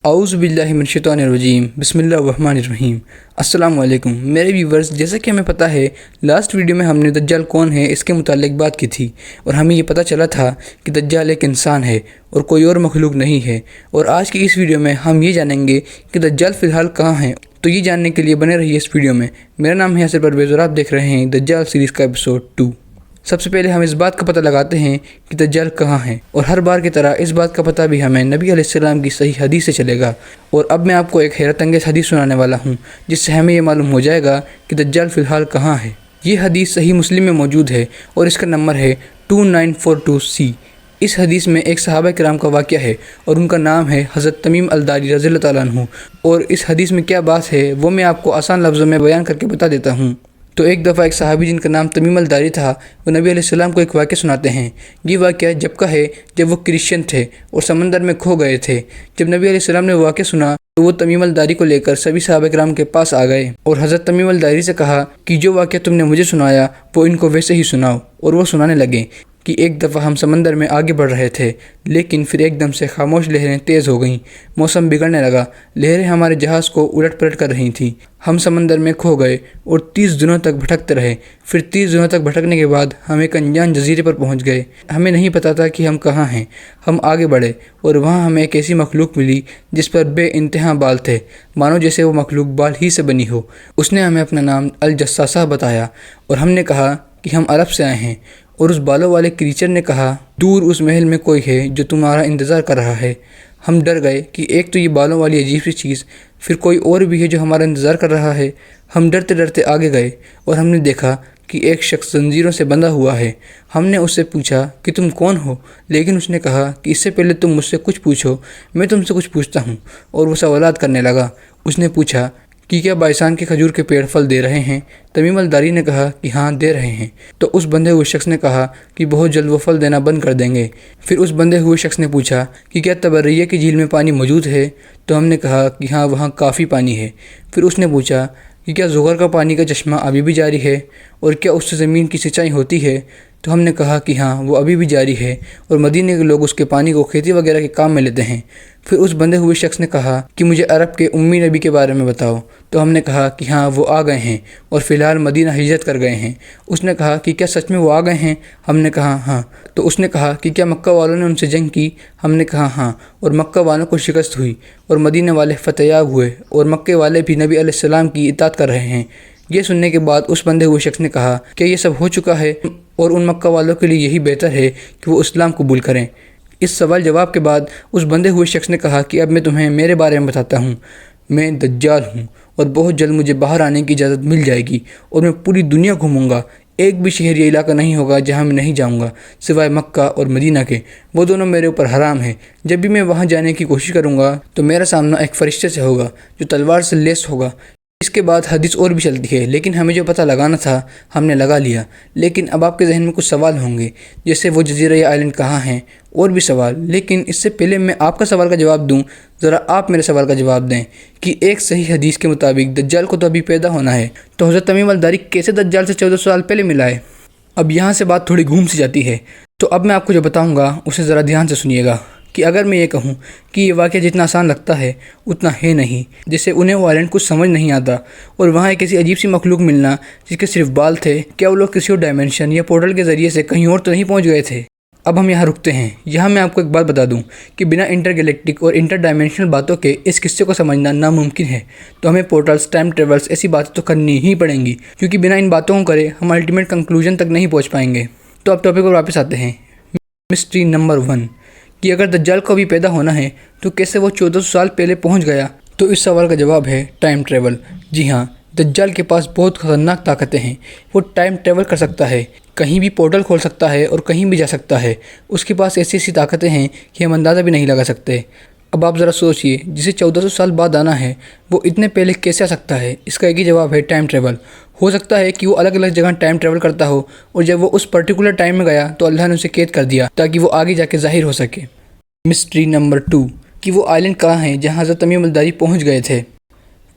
औज़ु बिल्लाहि मिनश शैतानिर रजीम बिस्मिल्लाहिर रहमानिर रहीम। अस्सलाम वालेकुम मेरे व्यूवर्स, जैसा कि हमें पता है लास्ट वीडियो में हमने दज्जाल कौन है इसके मुतालिक बात की थी और हमें ये पता चला था कि दज्जाल एक इंसान है और कोई और मखलूक नहीं है। और आज की इस वीडियो में हम ये जानेंगे कि दज्जाल फ़िलहाल कहाँ है। तो ये जानने के लिए बने रहिए इस वीडियो में। मेरा नाम है यासिर परवेज़ और आप देख रहे हैं दज्जाल सीरीज़ का एपिसोड 2। सबसे पहले हम इस बात का पता लगाते हैं कि दज्जाल कहाँ है, और हर बार की तरह इस बात का पता भी हमें नबी अलैहिस्सलाम की सही हदीस से चलेगा। और अब मैं आपको एक हैरत अंगेज़ हदीस सुनाने वाला हूँ जिससे हमें ये मालूम हो जाएगा कि दज्जाल फ़िलहाल कहाँ है। ये हदीस सही मुस्लिम में मौजूद है और इसका नंबर है 2942C। इस हदीस में एक सहाबा किराम का वाक़या है और उनका नाम है हज़रत तमीम अल-दारी रज़ियल्लाहु ताला अन्हु। और इस हदीस में क्या बात है वो मैं आपको आसान लफ्ज़ों में बयान करके बता देता हूँ। तो एक दफ़ा एक सहाबी जिनका नाम तमीम अल-दारी था वो नबी अलैहिस्सलाम को एक वाक़या सुनाते हैं। ये वाक़या जब का है जब वो क्रिश्चियन थे और समंदर में खो गए थे। जब नबी अलैहिस्सलाम ने वाक़या सुना तो वो तमीम अल-दारी को लेकर सभी सहाबा किराम के पास आ गए और हज़रत तमीम अल-दारी से कहा कि जो वाक़या तुमने मुझे सुनाया वो इनको वैसे ही सुनाओ। और वो सुनाने लगे कि एक दफ़ा हम समंदर में आगे बढ़ रहे थे, लेकिन फिर एकदम से खामोश लहरें तेज़ हो गईं। मौसम बिगड़ने लगा, लहरें हमारे जहाज़ को उलट पलट कर रही थीं। हम समंदर में खो गए और 30 दिनों तक भटकते रहे। फिर 30 दिनों तक भटकने के बाद हम एक अनजान जजीरे पर पहुंच गए। हमें नहीं पता था कि हम कहाँ हैं। हम आगे बढ़े और वहाँ हमें एक ऐसी मखलूक मिली जिस पर बेइंतहा बाल थे, मानो जैसे वो मखलूक बाल ही से बनी हो। उसने हमें अपना नाम अल-जस्सासा बताया और हमने कहा कि हम अरब से आए हैं। और उस बालों वाले क्रीचर ने कहा, दूर उस महल में कोई है जो तुम्हारा इंतज़ार कर रहा है। हम डर गए कि एक तो ये बालों वाली अजीब सी चीज़, फिर कोई और भी है जो हमारा इंतज़ार कर रहा है। हम डरते डरते आगे गए और हमने देखा कि एक शख्स जंजीरों से बंधा हुआ है। हमने उससे पूछा कि तुम कौन हो, लेकिन उसने कहा कि इससे पहले तुम मुझसे कुछ पूछो, मैं तुमसे कुछ पूछता हूँ। और वो सवालात करने लगा। उसने पूछा कि क्या बाइसान के खजूर के पेड़ फल दे रहे हैं? तमीम अल-दारी ने कहा कि हाँ दे रहे हैं। तो उस बंधे हुए शख्स ने कहा कि बहुत जल्द वो फल देना बंद कर देंगे। फिर उस बंधे हुए शख्स ने पूछा कि क्या तबर्रिया की झील में पानी मौजूद है? तो हमने कहा कि हाँ वहाँ काफ़ी पानी है। फिर उसने पूछा कि क्या ज़ुगर का पानी का चश्मा अभी भी जारी है और क्या उससे ज़मीन की सिंचाई होती है? तो हमने कहा कि हाँ वो अभी भी जारी है और मदीने के लोग उसके पानी को खेती वगैरह के काम में लेते हैं। फिर उस बंधे हुए शख्स ने कहा कि मुझे अरब के उम्मी नबी के बारे में बताओ। तो हमने कहा कि हाँ वो आ गए हैं और फ़िलहाल मदीना हिजरत कर गए हैं। उसने कहा कि क्या सच में वो आ गए हैं? हमने कहा हाँ। तो उसने कहा कि क्या मक्का वालों ने उनसे जंग की? हमने कहा हाँ, और मक्का वालों को शिकस्त हुई और मदीने वाले फतेहयाब हुए और मक्के वाले भी नबी अलैहिस्सलाम की इताअत कर रहे हैं। ये सुनने के बाद उस बंधे हुए शख्स ने कहा कि ये सब हो चुका है और उन मक्का वालों के लिए यही बेहतर है कि वो इस्लाम कबूल करें। इस सवाल जवाब के बाद उस बंधे हुए शख्स ने कहा कि अब मैं तुम्हें मेरे बारे में बताता हूँ। मैं दज्जाल हूँ और बहुत जल्द मुझे बाहर आने की इजाज़त मिल जाएगी और मैं पूरी दुनिया घूमूंगा। एक भी शहर या इलाका नहीं होगा जहाँ मैं नहीं जाऊँगा सिवाय मक्का और मदीना के। वो दोनों मेरे ऊपर हराम है। जब भी मैं वहाँ जाने की कोशिश करूँगा तो मेरा सामना एक फ़रिश्ते से होगा जो तलवार से लेस होगा। इसके बाद हदीस और भी चलती है, लेकिन हमें जो पता लगाना था हमने लगा लिया। लेकिन अब आपके जहन में कुछ सवाल होंगे, जैसे वो जजीरा या आइलैंड कहाँ हैं, और भी सवाल। लेकिन इससे पहले मैं आपका सवाल का जवाब दूं, ज़रा आप मेरे सवाल का जवाब दें कि एक सही हदीस के मुताबिक दज्जाल को तो अभी पैदा होना है, तो हज़रत तमीम अल-दारी कैसे दज्जाल से 1400 साल पहले मिला है? अब यहाँ से बात थोड़ी घूम सी जाती है। तो अब मैं आपको जो बताऊँगा उसे ज़रा ध्यान से सुनिएगा कि अगर मैं ये कहूँ कि ये वाक़या जितना आसान लगता है उतना है नहीं। जैसे उन्हें वो आइलैंड कुछ समझ नहीं आता और वहाँ एक ऐसी अजीब सी मखलूक मिलना जिसके सिर्फ बाल थे, क्या वो लोग किसी और डायमेंशन या पोर्टल के ज़रिए से कहीं और तो नहीं पहुँच गए थे? अब हम यहाँ रुकते हैं। यहाँ मैं आपको एक बात बता दूँ कि बिना इंटरगैलेक्टिक और इंटर डायमेंशनल बातों के इस किस्से को समझना नामुमकिन है। तो हमें पोर्टल्स, टाइम ट्रेवल्स, ऐसी बातें तो करनी ही पड़ेंगी, क्योंकि बिना इन बातों को करे हम अल्टीमेट कंक्लूजन तक नहीं पहुँच पाएंगे। तो अब टॉपिक पर वापस आते हैं। मिस्ट्री नंबर 1 कि अगर दज्जाल को भी पैदा होना है तो कैसे वो 1400 साल पहले पहुंच गया? तो इस सवाल का जवाब है टाइम ट्रेवल। जी हाँ, दज्जाल के पास बहुत ख़तरनाक ताकतें हैं। वो टाइम ट्रेवल कर सकता है, कहीं भी पोर्टल खोल सकता है और कहीं भी जा सकता है। उसके पास ऐसी ऐसी ताकतें हैं कि हम अंदाज़ा भी नहीं लगा सकते। अब आप ज़रा सोचिए, जिसे 1400 साल बाद आना है वो इतने पहले कैसे आ सकता है? इसका एक ही जवाब है टाइम ट्रेवल। हो सकता है कि वो अलग अलग जगह टाइम ट्रेवल करता हो और जब वो उस पर्टिकुलर टाइम में गया तो अल्लाह ने उसे कैद कर दिया ताकि वो आगे जाके ज़ाहिर हो सके। मिस्ट्री नंबर 2 कि वो आइलैंड कहाँ है जहाँ हज़रत तमीम अल-दारी पहुँच गए थे?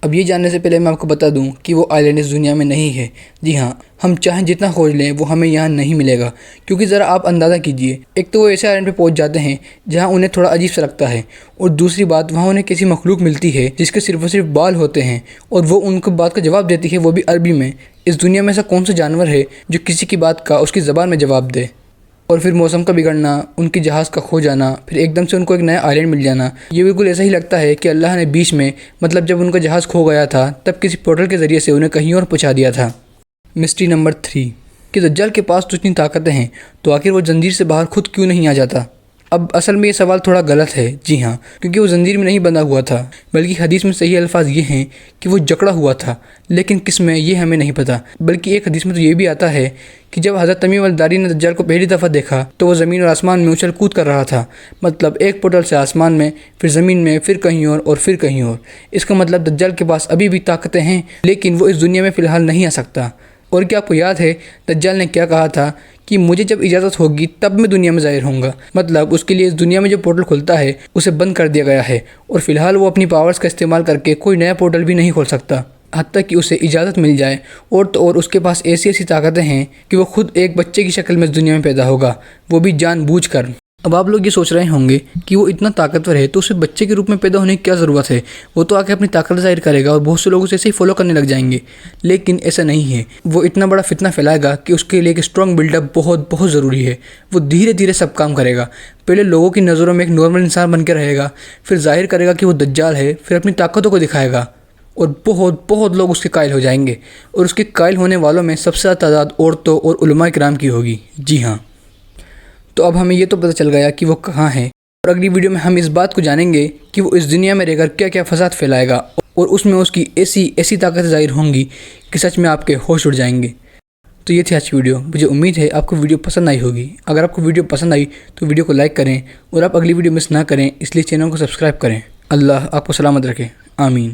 اب یہ جاننے سے پہلے میں آپ کو بتا دوں کہ وہ آئی لینڈ اس دنیا میں نہیں ہے۔ جی ہاں، ہم چاہیں جتنا کھوج لیں وہ ہمیں یہاں نہیں ملے گا، کیونکہ ذرا آپ اندازہ کیجئے، ایک تو وہ ایسے آئی لینڈ پہ پہنچ جاتے ہیں جہاں انہیں تھوڑا عجیب سا لگتا ہے، اور دوسری بات وہاں انہیں کسی مخلوق ملتی ہے جس کے صرف اور صرف بال ہوتے ہیں، اور وہ ان کو بات کا جواب دیتی ہے، وہ بھی عربی میں۔ اس دنیا میں ایسا کون سا جانور ہے جو کسی کی بات کا اس کی زبان میں جواب دے؟ اور پھر موسم کا بگڑنا، ان کی جہاز کا کھو جانا، پھر ایک دم سے ان کو ایک نیا آئی لینڈ مل جانا، یہ بالکل ایسا ہی لگتا ہے کہ اللہ نے بیچ میں، مطلب جب ان کا جہاز کھو گیا تھا تب کسی پورٹل کے ذریعے سے انہیں کہیں اور پہنچا دیا تھا۔ مسٹری نمبر 3 کہ دجال کے پاس تو اتنی طاقتیں ہیں تو آخر وہ زنجیر سے باہر خود کیوں نہیں آ جاتا؟ اب اصل میں یہ سوال تھوڑا غلط ہے، جی ہاں، کیونکہ وہ زنجیر میں نہیں بندھا ہوا تھا، بلکہ حدیث میں صحیح الفاظ یہ ہیں کہ وہ جکڑا ہوا تھا، لیکن کس میں یہ ہمیں نہیں پتہ۔ بلکہ ایک حدیث میں تو یہ بھی آتا ہے کہ جب حضرت تمیم الداری نے دجال کو پہلی دفعہ دیکھا تو وہ زمین اور آسمان میں اچھل کود کر رہا تھا، مطلب ایک پورٹل سے آسمان میں، پھر زمین میں، پھر کہیں اور پھر کہیں اور۔ اس کا مطلب دجال کے پاس ابھی بھی طاقتیں ہیں، لیکن وہ اس دنیا میں فی الحال نہیں آ سکتا۔ اور کیا آپ کو یاد ہے دجال نے کیا کہا تھا کہ مجھے جب اجازت ہوگی تب میں دنیا میں ظاہر ہوں گا؟ مطلب اس کے لیے اس دنیا میں جو پورٹل کھلتا ہے اسے بند کر دیا گیا ہے، اور فی الحال وہ اپنی پاورز کا استعمال کر کے کوئی نیا پورٹل بھی نہیں کھول سکتا، حتیٰ کہ اسے اجازت مل جائے۔ اور تو اور اس کے پاس ایسی طاقتیں ہیں کہ وہ خود ایک بچے کی شکل میں اس دنیا میں پیدا ہوگا، وہ بھی جان بوجھ کر۔ اب آپ لوگ یہ سوچ رہے ہوں گے کہ وہ اتنا طاقتور ہے تو اسے بچے کے روپ میں پیدا ہونے کی کیا ضرورت ہے؟ وہ تو آ کے اپنی طاقت ظاہر کرے گا اور بہت سے لوگ اسے ایسے ہی فالو کرنے لگ جائیں گے، لیکن ایسا نہیں ہے۔ وہ اتنا بڑا فتنہ پھیلائے گا کہ اس کے لیے ایک اسٹرانگ بلڈ اپ بہت ضروری ہے۔ وہ دھیرے دھیرے سب کام کرے گا، پہلے لوگوں کی نظروں میں ایک نارمل انسان بن کے رہے گا، پھر ظاہر کرے گا کہ وہ دجال ہے، پھر اپنی طاقتوں کو دکھائے گا، اور بہت لوگ اس کے قائل ہو جائیں گے، اور اس کے قائل ہونے والوں میں سب سے زیادہ تعداد عورتوں اور علماء کرام کی ہوگی۔ جی ہاں، تو اب ہمیں یہ تو پتہ چل گیا کہ وہ کہاں ہے، اور اگلی ویڈیو میں ہم اس بات کو جانیں گے کہ وہ اس دنیا میں رہ کر کیا کیا فساد پھیلائے گا، اور اس میں اس کی ایسی طاقتیں ظاہر ہوں گی کہ سچ میں آپ کے ہوش اڑ جائیں گے۔ تو یہ تھی آج کی ویڈیو، مجھے امید ہے آپ کو ویڈیو پسند آئی ہوگی۔ اگر آپ کو ویڈیو پسند آئی تو ویڈیو کو لائک کریں، اور آپ اگلی ویڈیو مس نہ کریں اس لیے چینل کو سبسکرائب کریں۔ اللہ آپ کو سلامت رکھے، آمین۔